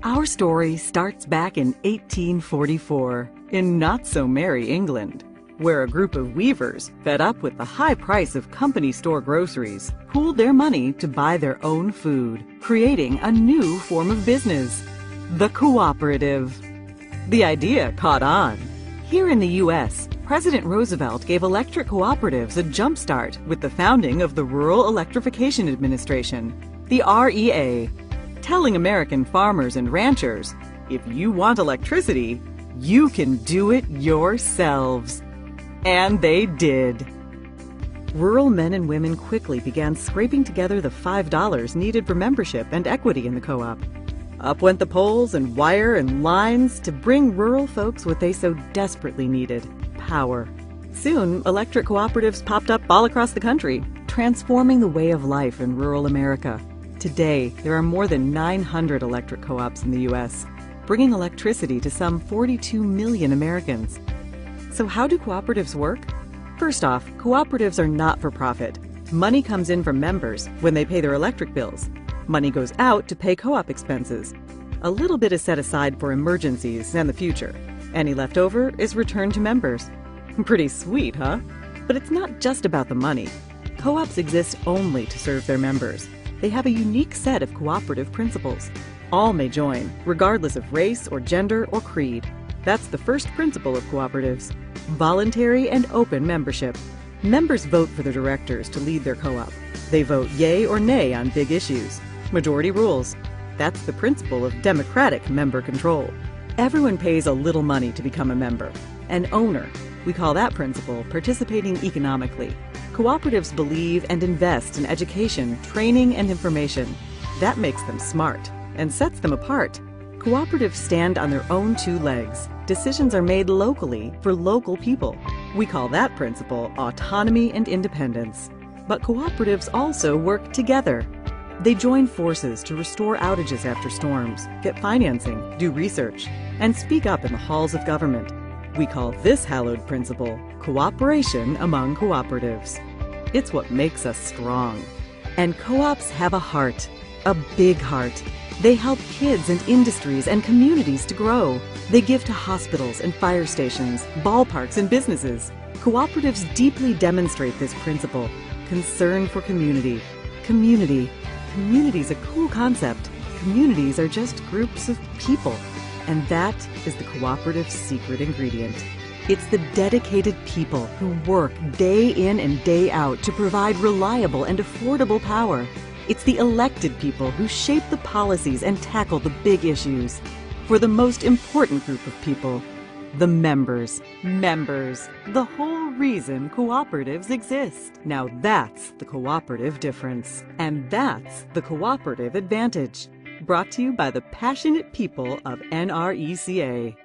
Our story starts back in 1844 in not-so-merry England, where a group of weavers, fed up with the high price of company store groceries, pooled their money to buy their own food, creating a new form of business, the cooperative. The idea caught on. Here in the U.S., President Roosevelt gave electric cooperatives a jumpstart with the founding of the Rural Electrification Administration, the REA, telling American farmers and ranchers, if you want electricity, you can do it yourselves. And they did. Rural men and women quickly began scraping together the $5 needed for membership and equity in the co-op. Up went the poles and wire and lines to bring rural folks what they so desperately needed: power. Soon, electric cooperatives popped up all across the country, transforming the way of life in rural America. Today, there are more than 900 electric co-ops in the U.S., bringing electricity to some 42 million Americans. So how do cooperatives work? First off, cooperatives are not for profit. Money comes in from members when they pay their electric bills. Money goes out to pay co-op expenses. A little bit is set aside for emergencies and the future. Any leftover is returned to members. Pretty sweet, huh? But it's not just about the money. Co-ops exist only to serve their members. They have a unique set of cooperative principles. All may join, regardless of race or gender or creed. That's the first principle of cooperatives: voluntary and open membership. Members vote for their directors to lead their co-op. They vote yay or nay on big issues. Majority rules. That's the principle of democratic member control. Everyone pays a little money to become a member. An owner. We call that principle participating economically. Cooperatives believe and invest in education, training, and information. That makes them smart and sets them apart. Cooperatives stand on their own two legs. Decisions are made locally for local people. We call that principle autonomy and independence. But cooperatives also work together. They join forces to restore outages after storms, get financing, do research, and speak up in the halls of government. We call this hallowed principle cooperation among cooperatives. It's what makes us strong. And co-ops have a heart, a big heart. They help kids and industries and communities to grow. They give to hospitals and fire stations, ballparks and businesses. Cooperatives deeply demonstrate this principle: concern for community. Community. Community's a cool concept. Communities are just groups of people. And that is the cooperative's secret ingredient. It's the dedicated people who work day in and day out to provide reliable and affordable power. It's the elected people who shape the policies and tackle the big issues. For the most important group of people, the members. Members. The whole reason cooperatives exist. Now that's the cooperative difference. And that's the cooperative advantage. Brought to you by the passionate people of NRECA.